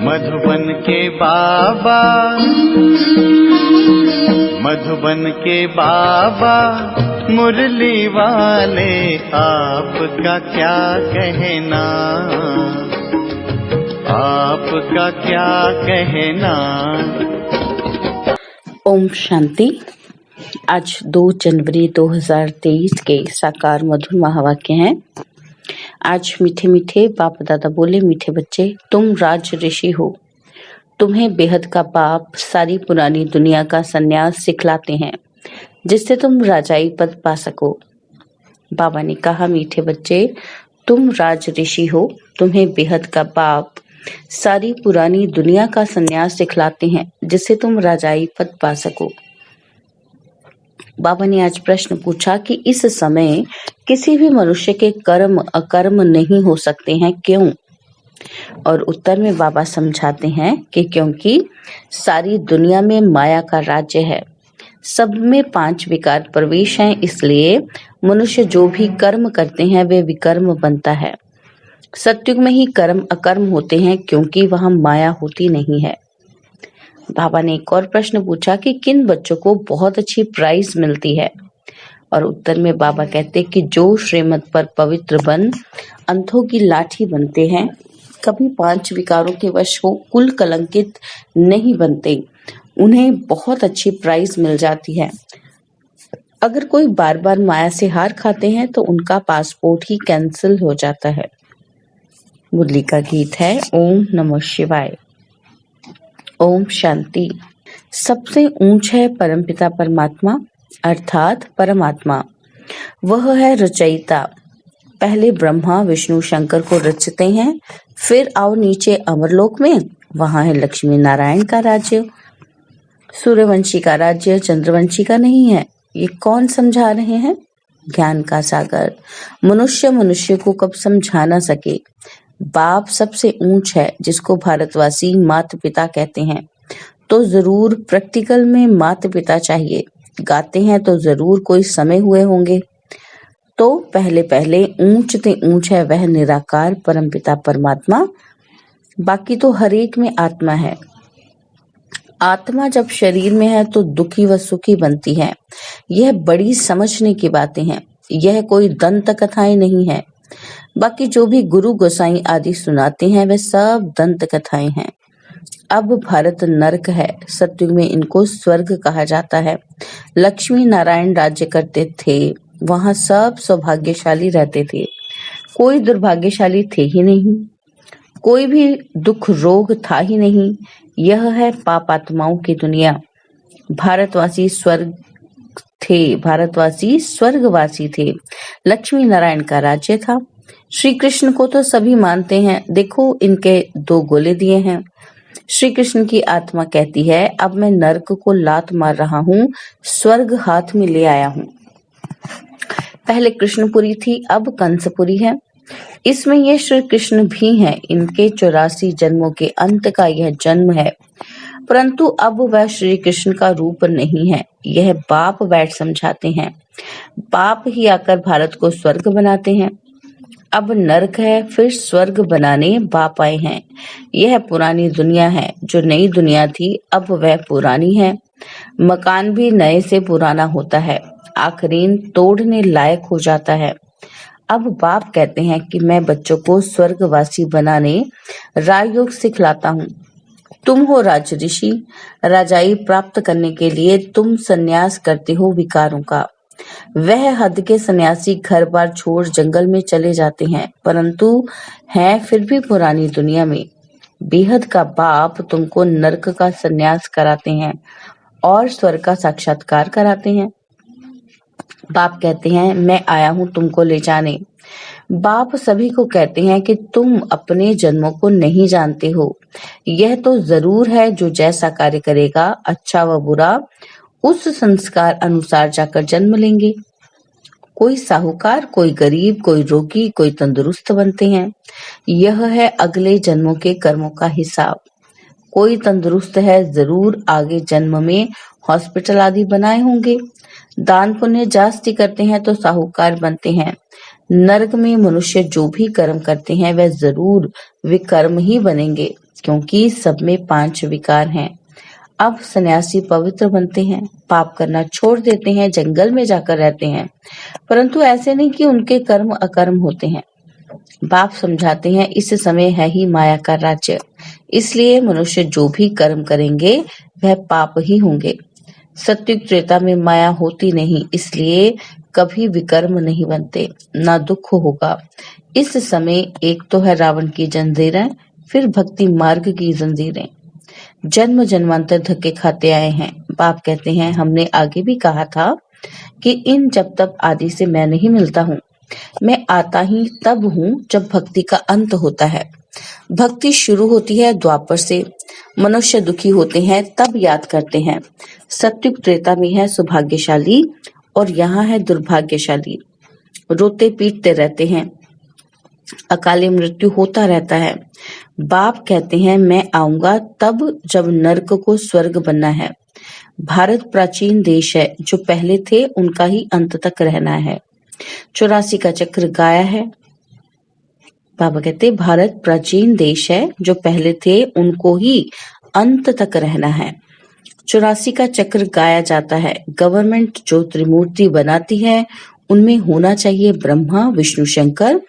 मधुबन के बाबा, मधुबन के बाबा मुरली वाले, आपका क्या कहना, आपका क्या कहना। ओम शांति। आज 2 जनवरी 2023 के साकार मधुर महावाक्य हैं। आज मीठे मीठे बाप दादा बोले, मीठे बच्चे तुम राज ऋषि हो, तुम्हें बेहद का बाप सारी पुरानी दुनिया का संन्यास सिखलाते हैं जिससे तुम राजाई पद पा सको। बाबा ने कहा, मीठे बच्चे तुम राज ऋषि हो, तुम्हें बेहद का बाप सारी पुरानी दुनिया का संन्यास सिखलाते हैं जिससे तुम राजाई पद पा सको। बाबा ने आज प्रश्न पूछा कि इस समय किसी भी मनुष्य के कर्म अकर्म नहीं हो सकते हैं, क्यों? और उत्तर में बाबा समझाते हैं कि क्योंकि सारी दुनिया में माया का राज्य है, सब में 5 विकार प्रवेश हैं, इसलिए मनुष्य जो भी कर्म करते हैं वे विकर्म बनता है। सत्युग में ही कर्म अकर्म होते हैं क्योंकि वहां माया होती नहीं है। बाबा ने एक और प्रश्न पूछा कि किन बच्चों को बहुत अच्छी प्राइज मिलती है, और उत्तर में बाबा कहते कि जो श्रीमत पर पवित्र बन अंधों की लाठी बनते हैं, कभी 5 विकारों के वश हो, कुल कलंकित नहीं बनते, उन्हें बहुत अच्छी प्राइज मिल जाती है। अगर कोई बार बार माया से हार खाते हैं तो उनका पासपोर्ट ही कैंसिल हो जाता है। मुरली का गीत है ओम नमः शिवाय। ओम शांति। सबसे ऊंच है परमपिता परमात्मा अर्थात परमात्मा, वह है रचयिता। पहले ब्रह्मा विष्णु शंकर को रचते हैं, फिर आओ नीचे अमरलोक में, वहां है लक्ष्मी नारायण का राज्य। सूर्यवंशी का राज्य चंद्रवंशी का नहीं है। ये कौन समझा रहे हैं? ज्ञान का सागर। मनुष्य को कब समझा ना सके। बाप सबसे ऊंच है, जिसको भारतवासी माता पिता कहते हैं, तो जरूर प्रैक्टिकल में माता पिता चाहिए। गाते हैं तो जरूर कोई समय हुए होंगे। तो पहले पहले ऊंच ते ऊंच है वह निराकार परमपिता परमात्मा, बाकी तो हर एक में आत्मा है। आत्मा जब शरीर में है तो दुखी व सुखी बनती है। यह बड़ी समझने की बातें हैं, यह कोई दंत कथाएं नहीं है। बाकी जो भी गुरु गोसाई आदि सुनाते हैं वे सब दंत कथाएं हैं। अब भारत नरक है, सत्युग में इनको स्वर्ग कहा जाता है। लक्ष्मी नारायण राज्य करते थे, वहां सब सौभाग्यशाली रहते थे, कोई दुर्भाग्यशाली थे ही नहीं, कोई भी दुख रोग था ही नहीं। यह है पापात्माओं की दुनिया। भारतवासी स्वर्गवासी थे। लक्ष्मी नारायण का राज्य था। श्री कृष्ण को तो सभी मानते हैं, देखो इनके 2 गोले दिए हैं। श्री कृष्ण की आत्मा कहती है, अब मैं नरक को लात मार रहा हूँ, स्वर्ग हाथ में ले आया हूँ। पहले कृष्णपुरी थी, अब कंसपुरी है। इसमें ये श्री कृष्ण भी हैं, इनके 84 जन्मों के अंत का यह जन्म है, परंतु अब वह श्री कृष्ण का रूप नहीं है। यह बाप बैठ समझाते हैं। बाप ही आकर भारत को स्वर्ग बनाते हैं। अब नरक है, फिर स्वर्ग बनाने बाप आए हैं। यह पुरानी दुनिया है, जो नई दुनिया थी अब वह पुरानी है। मकान भी नए से पुराना होता है, आखिरीन तोड़ने लायक हो जाता है। अब बाप कहते हैं कि मैं बच्चों को स्वर्गवासी बनाने राजयोग सिखलाता हूँ। तुम हो राज ऋषि, राजाई प्राप्त करने के लिए तुम संन्यास करते हो विकारों का। वह हद के सन्यासी घर बार छोड़ जंगल में चले जाते हैं, परंतु हैं फिर भी पुरानी दुनिया में। बेहद का बाप तुमको नरक का संन्यास कराते हैं और स्वर्ग का साक्षात्कार कराते हैं। बाप कहते हैं, मैं आया हूँ तुमको ले जाने। बाप सभी को कहते हैं कि तुम अपने जन्मों को नहीं जानते हो। यह तो जरूर है, जो जैसा कार्य करेगा, अच्छा व बुरा, उस संस्कार अनुसार जाकर जन्म लेंगे। कोई साहूकार, कोई गरीब, कोई रोगी, कोई तंदुरुस्त बनते हैं। यह है अगले जन्मों के कर्मों का हिसाब। कोई तंदुरुस्त है, जरूर आगे जन्म में हॉस्पिटल आदि बनाए होंगे। दान पुण्य जास्ती करते हैं तो साहूकार बनते हैं। नरक में मनुष्य जो भी कर्म करते हैं वह जरूर विकर्म ही बनेंगे। क्योंकि सब में 5 विकार हैं। अब सन्यासी पवित्र बनते हैं, पाप करना छोड़ देते हैं, जंगल में जाकर रहते हैं, परंतु ऐसे नहीं कि उनके कर्म अकर्म होते हैं। बाप समझाते हैं इस समय है ही माया का राज्य, इसलिए मनुष्य जो भी कर्म करेंगे वह पाप ही होंगे। सत्युग त्रेता में माया होती नहीं, इसलिए कभी विकर्म नहीं बनते, ना दुख होगा। इस समय एक तो है रावण की जंजीरें, फिर भक्ति मार्ग की जंजीरें। जन्म जन्मांतर धक्के खाते आए हैं। बाप कहते हैं हमने आगे भी कहा था कि इन जब तब आदि से मैं नहीं मिलता हूँ, मैं आता ही तब हूँ जब भक्ति का अंत होता है। भक्ति शुरू होती है द्वापर से, मनुष्य दुखी होते हैं तब याद करते हैं। सत्युग त्रेता में है सौभाग्यशाली और यहाँ है दुर्भाग्यशाली। रोते पीटते रहते हैं, अकाली मृत्यु होता रहता है। बाप कहते हैं मैं आऊंगा तब जब नरक को स्वर्ग बनना है। भारत प्राचीन देश है, जो पहले थे उनका ही अंत तक रहना है। 84 का चक्र गाया है। बाबा कहते भारत प्राचीन देश है, जो पहले थे उनको ही अंत तक रहना है। 84 का चक्र गाया जाता है। गवर्नमेंट जो त्रिमूर्ति बनाती है उनमें होना चाहिए ब्रह्मा विष्णु शंकर,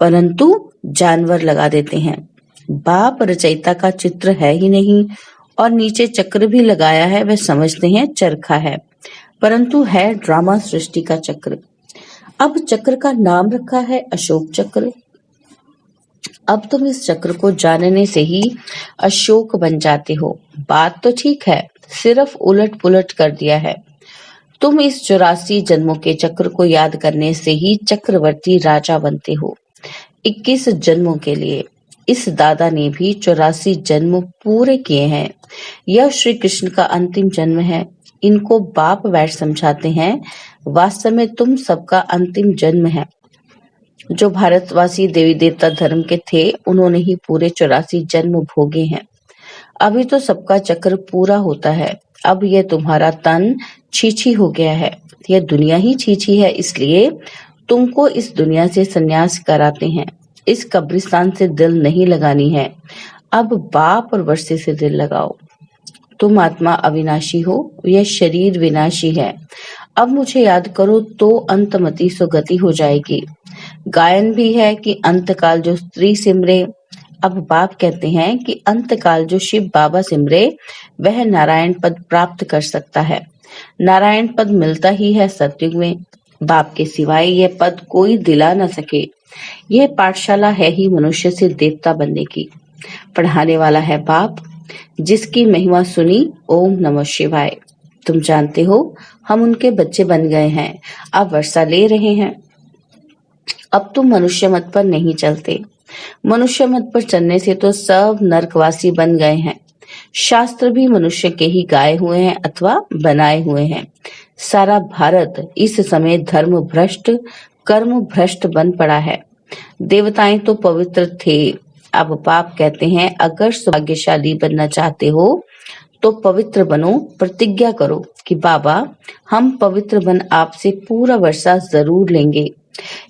परंतु जानवर लगा देते हैं। बाप रचयिता का चित्र है ही नहीं और नीचे चक्र भी लगाया है, वह समझते हैं चरखा है, परंतु है ड्रामा सृष्टि का चक्र। अब चक्र का नाम रखा है अशोक चक्र। अब तुम इस चक्र को जानने से ही अशोक बन जाते हो। बात तो ठीक है, सिर्फ उलट पुलट कर दिया है। तुम इस 84 जन्मों के चक्र को याद करने से ही चक्रवर्ती राजा बनते हो। 21 जन्मों के लिए इस दादा ने भी 84 जन्म पूरे किए हैं। यह श्री कृष्ण का अंतिम जन्म है। इनको बाप वैठ समझाते हैं, वास्तव में तुम सबका अंतिम जन्म है। जो भारतवासी देवी देवता धर्म के थे उन्होंने ही पूरे 84 जन्म भोगे हैं। अभी तो सबका चक्र पूरा होता है। अब यह तुम्हारा तन छीछी हो गया है, यह दुनिया ही छीछी है, इसलिए तुमको इस दुनिया से संन्यास कराते हैं। इस कब्रिस्तान से दिल नहीं लगानी है, अब बाप और वर्षे से दिल लगाओ। तुम आत्मा अविनाशी हो, यह शरीर विनाशी है। अब मुझे याद करो तो अंतमति सुगति हो जाएगी। गायन भी है कि अंतकाल जो स्त्री सिमरे। अब बाप कहते हैं कि अंतकाल जो शिव बाबा सिमरे वह नारायण पद प्राप्त कर सकता है। नारायण पद मिलता ही है सतयुग में। बाप के सिवाय यह पद कोई दिला न सके। यह पाठशाला है ही मनुष्य से देवता बनने की। पढ़ाने वाला है बाप, जिसकी महिमा सुनी ओम नमः शिवाय। तुम जानते हो हम उनके बच्चे बन गए हैं, अब वर्षा ले रहे हैं। अब तुम मनुष्य मत पर नहीं चलते। मनुष्य मत पर चलने से तो सब नरकवासी बन गए हैं। शास्त्र भी मनुष्य के ही गाए हुए हैं अथवा बनाए हुए हैं। सारा भारत इस समय धर्म भ्रष्ट कर्म भ्रष्ट बन पड़ा है। देवताएं तो पवित्र थे। अब बाप कहते हैं अगर सौभाग्यशाली बनना चाहते हो तो पवित्र बनो, प्रतिज्ञा करो कि बाबा हम पवित्र बन आपसे पूरा वर्षा जरूर लेंगे।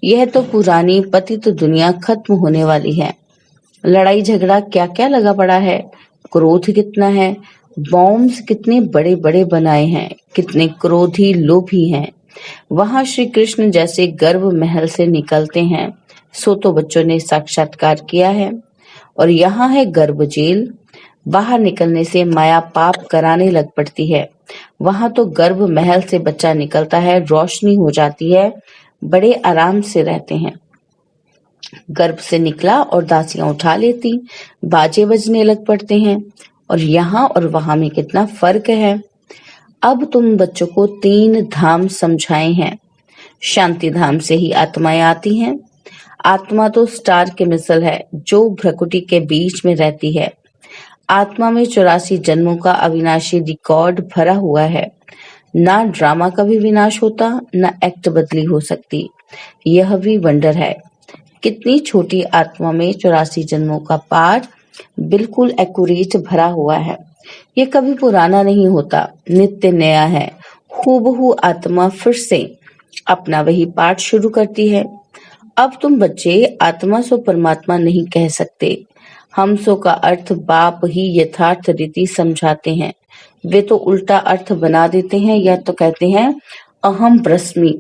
यह तो पुरानी पतित दुनिया खत्म होने वाली है। लड़ाई झगड़ा क्या क्या लगा पड़ा है, क्रोध कितना है, बॉम्ब्स कितने बड़े बड़े बनाए हैं, कितने क्रोधी लोभी हैं। वहां श्री कृष्ण जैसे गर्भ महल से निकलते हैं, सो तो बच्चों ने साक्षात्कार किया है। और यहाँ है गर्भ जेल। बाहर निकलने से माया पाप कराने लग पड़ती है। वहां तो गर्भ महल से बच्चा निकलता है, रोशनी हो जाती है, बड़े आराम से रहते हैं। गर्भ से निकला और दासियां उठा लेती, बाजे बजने लग पड़ते हैं। और यहाँ और वहां में कितना फर्क है। अब तुम बच्चों को 3 धाम समझाए हैं। शांति धाम से ही आत्माएं आती हैं। आत्मा तो स्टार के मिसल है जो भ्रकुटी के बीच में रहती है। आत्मा में 84 जन्मों का अविनाशी रिकॉर्ड भरा हुआ है। ना ड्रामा का भी विनाश होता, ना एक्ट बदली हो सकती। यह भी वंडर है। कितनी छोटी आत्मा में 84 जन्मों का पाठ बिल्कुल एक्यूरेट भरा हुआ है। ये कभी पुराना नहीं होता, नित्य नया है। हूबहू आत्मा फिर से अपना वही पाठ शुरू करती है। अब तुम बच्चे आत्मा सो परमात्मा नहीं कह सकते। हमसों का अर्थ बाप ही यथार्थ रीति समझाते हैं। वे तो उल्टा अर्थ बना देते हैं, या तो कहते हैं अहम ब्रह्मस्मि,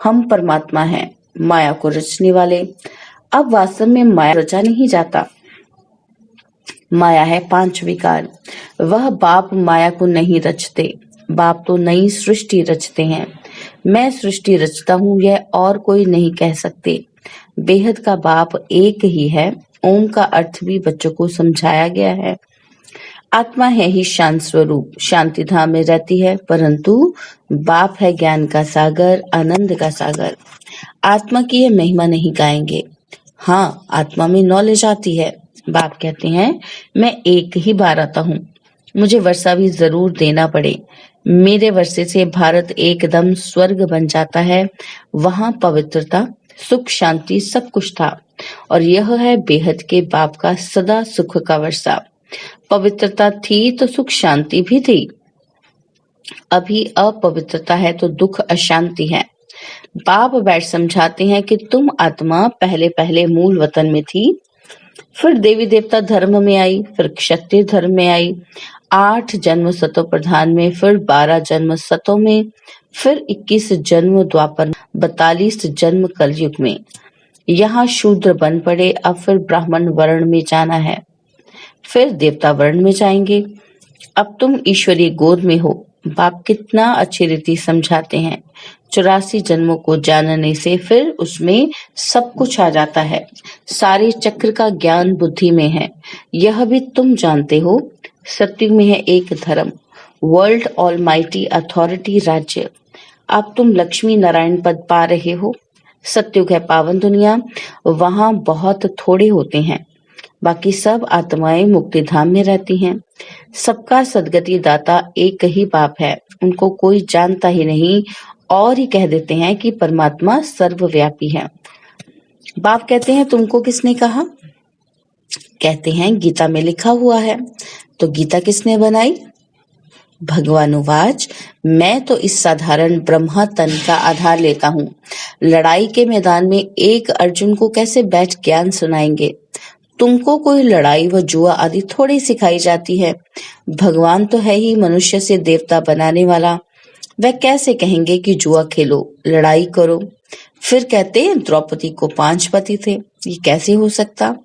हम परमात्मा हैं, माया को रचने वाले। अब वास्तव में माया रचा नहीं जाता। माया है 5 विकार। वह बाप माया को नहीं रचते। बाप तो नई सृष्टि रचते हैं। मैं सृष्टि रचता हूँ, यह और कोई नहीं कह सकते। बेहद का बाप एक ही है। ओम का अर्थ भी बच्चों को समझाया गया है। आत्मा है ही शांत स्वरूप, शांति धाम में रहती है, परंतु बाप है ज्ञान का सागर, आनंद का सागर। आत्मा की ये महिमा नहीं गाएंगे। हाँ, आत्मा में नॉलेज आती है। बाप कहते हैं मैं एक ही बार आता हूँ, मुझे वर्षा भी जरूर देना पड़े। मेरे वर्षे से भारत एकदम स्वर्ग बन जाता है। वहां पवित्रता, सुख, शांति सब कुछ था, और यह है बेहद के बाप का सदा सुख का वर्षा। पवित्रता थी तो सुख शांति भी थी। अभी अपवित्रता है तो दुख अशांति है। बाप बैठ समझाते हैं कि तुम आत्मा पहले पहले मूल वतन में थी, फिर देवी देवता धर्म में आई, फिर क्षत्रिय धर्म में आई, 8 जन्म सतो प्रधान में, फिर 12 जन्म सतो में, फिर 21 जन्म द्वापर, 42 जन्म कलयुग में। यहाँ शूद्र बन पड़े, अब फिर ब्राह्मण वर्ण में जाना है, फिर देवता वर्ण में जाएंगे। अब तुम ईश्वरीय गोद में हो। बाप कितना अच्छी रीति समझाते हैं। 84 जन्मों को जानने से फिर उसमें सब कुछ आ जाता है। सारे चक्र का ज्ञान बुद्धि में है, यह भी तुम जानते हो। सत्युग में है एक धर्म, वर्ल्ड ऑलमाइटी अथॉरिटी राज्य। अब तुम लक्ष्मी नारायण पद पा रहे हो। सत्युग है पावन दुनिया, वहां बहुत थोड़े होते हैं, बाकी सब आत्माएं मुक्ति धाम में रहती हैं। सबका सदगति दाता एक ही बाप है, उनको कोई जानता ही नहीं, और ही कह देते हैं कि परमात्मा सर्वव्यापी है। बाप कहते हैं तुमको किसने कहा? कहते हैं गीता में लिखा हुआ है। तो गीता किसने बनाई? भगवानुवाच मैं तो इस साधारण ब्रह्मा तन का आधार लेता हूँ। लड़ाई के मैदान में एक अर्जुन को कैसे बैठ ज्ञान सुनाएंगे? तुमको कोई लड़ाई व जुआ आदि थोड़ी सिखाई जाती है। भगवान तो है ही मनुष्य से देवता बनाने वाला। वह कैसे कहेंगे कि जुआ खेलो, लड़ाई करो? फिर कहते द्रौपदी को 5 पति थे। ये कैसे हो सकता?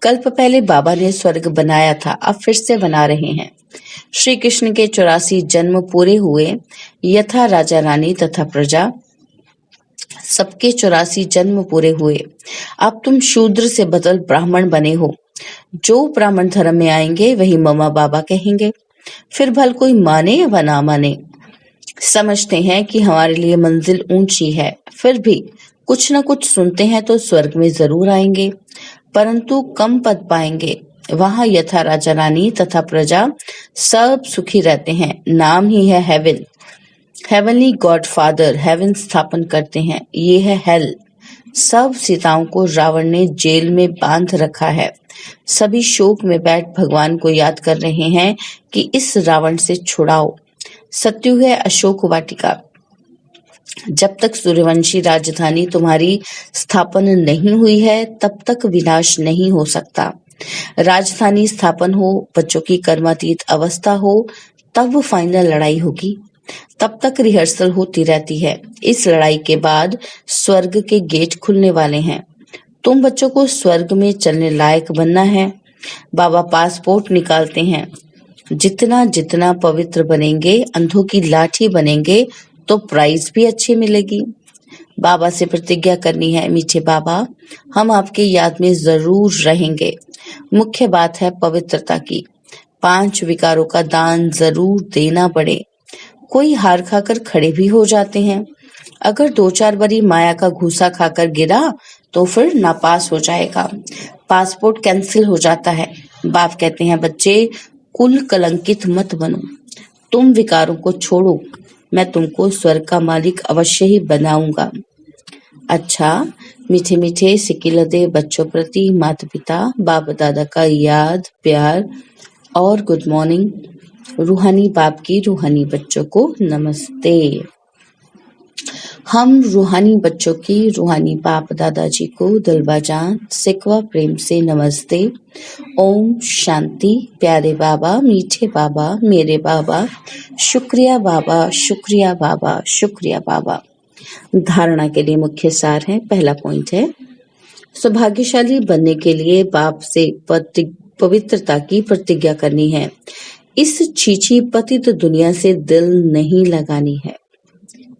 कल्प पहले बाबा ने स्वर्ग बनाया था, अब फिर से बना रहे हैं। श्री कृष्ण के 84 जन्म पूरे हुए। यथा राजा रानी तथा प्रजा, सबके 84 जन्म पूरे हुए। अब तुम शूद्र से बदल ब्राह्मण बने हो। जो ब्राह्मण धर्म में आएंगे वही ममा बाबा कहेंगे। फिर भल कोई माने व ना माने। समझते हैं कि हमारे लिए मंजिल ऊंची है, फिर भी कुछ न कुछ सुनते हैं तो स्वर्ग में जरूर आएंगे, परंतु कम पद पाएंगे। वहां यथा राजा रानी तथा प्रजा सब सुखी रहते हैं। नाम ही है heaven. Heavenly god father heaven स्थापन करते हैं। ये है हेल। सब सीताओं को रावण ने जेल में बांध रखा है। सभी शोक में बैठ भगवान को याद कर रहे हैं कि इस रावण से छुड़ाओ। सत्युग है अशोक वाटिका। जब तक सूर्यवंशी राजधानी तुम्हारी स्थापन नहीं हुई है, तब तक विनाश नहीं हो सकता। राजधानी स्थापन हो, बच्चों की कर्मातीत अवस्था हो, तब वो फाइनल लड़ाई होगी। तब तक रिहर्सल होती रहती है। इस लड़ाई के बाद स्वर्ग के गेट खुलने वाले हैं। तुम बच्चों को स्वर्ग में चलने लायक बनना है। बाबा पासपोर्ट निकालते हैं। जितना जितना पवित्र बनेंगे, अंधों की लाठी बनेंगे, तो प्राइज भी अच्छी मिलेगी। बाबा से प्रतिज्ञा करनी है, मीठे बाबा हम आपकी याद में जरूर रहेंगे। मुख्य बात है पवित्रता की। 5 विकारों का दान जरूर देना पड़े। कोई हार खाकर खड़े भी हो जाते हैं। अगर 2-4 बारी माया का घूसा खाकर गिरा तो फिर नापास हो जाएगा, पासपोर्ट कैंसिल हो जाता है। बाप कहते हैं बच्चे कुल कलंकित मत बनो, तुम विकारों को छोड़ो, मैं तुमको स्वर्ग का मालिक अवश्य ही बनाऊंगा। अच्छा, मीठे मीठे सिकिलदे बच्चों प्रति माता पिता बाप दादा का याद प्यार और गुड मॉर्निंग। रूहानी बाप की रूहानी बच्चों को नमस्ते। हम रूहानी बच्चों की रूहानी बाप दादाजी को दिलबाजान सिकवा प्रेम से नमस्ते। ओम शांति। प्यारे बाबा, मीठे बाबा, मेरे बाबा, शुक्रिया बाबा, शुक्रिया बाबा, शुक्रिया बाबा। धारणा के लिए मुख्य सार है। पहला पॉइंट है, सौभाग्यशाली बनने के लिए बाप से पवित्रता की प्रतिज्ञा करनी है। इस छीछी पतित दुनिया से दिल नहीं लगानी है।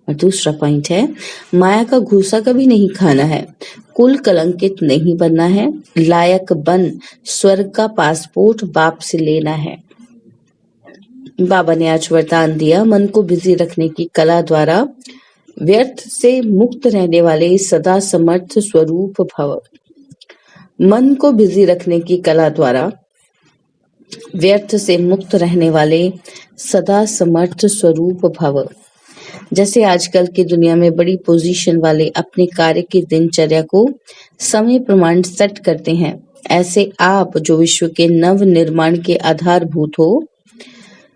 और दूसरा पॉइंट है, माया का घूसा कभी नहीं खाना है, कुल कलंकित नहीं बनना है, लायक बन स्वर्ग का पासपोर्ट बाप से लेना है। बाबा ने आज वरदान दिया, मन को बिजी रखने की कला द्वारा व्यर्थ से मुक्त रहने वाले सदा समर्थ स्वरूप भव। मन को बिजी रखने की कला द्वारा व्यर्थ से मुक्त रहने वाले सदा समर्थ स्वरूप भव। जैसे आजकल की दुनिया में बड़ी पोजीशन वाले अपने कार्य की दिनचर्या को समय प्रमाण सेट करते हैं, ऐसे आप जो विश्व के नव निर्माण के आधारभूत हो,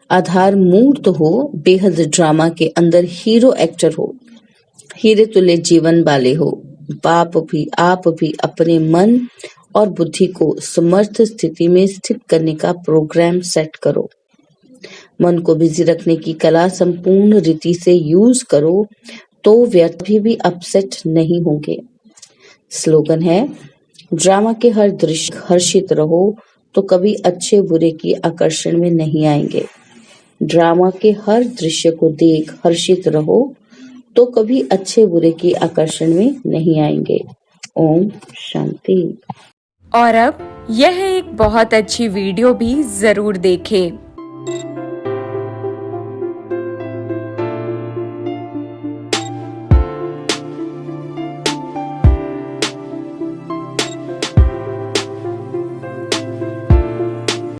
आधार मूर्त हो, बेहद ड्रामा के अंदर हीरो एक्टर हो, हीरे तुल्य जीवन वाले हो, आप भी अपने मन और बुद्धि को समर्थ स्थिति में स्थित करने का प्रोग्राम सेट करो। मन को बिजी रखने की कला संपूर्ण रीति से यूज करो तो व्यर्थ भी अपसेट नहीं होंगे। स्लोगन है, ड्रामा के हर दृश्य हर्षित रहो तो कभी अच्छे बुरे की आकर्षण में नहीं आएंगे। ड्रामा के हर दृश्य को देख हर्षित रहो तो कभी अच्छे बुरे की आकर्षण में नहीं आएंगे। ओम शांति। और अब यह एक बहुत अच्छी वीडियो भी जरूर देखें।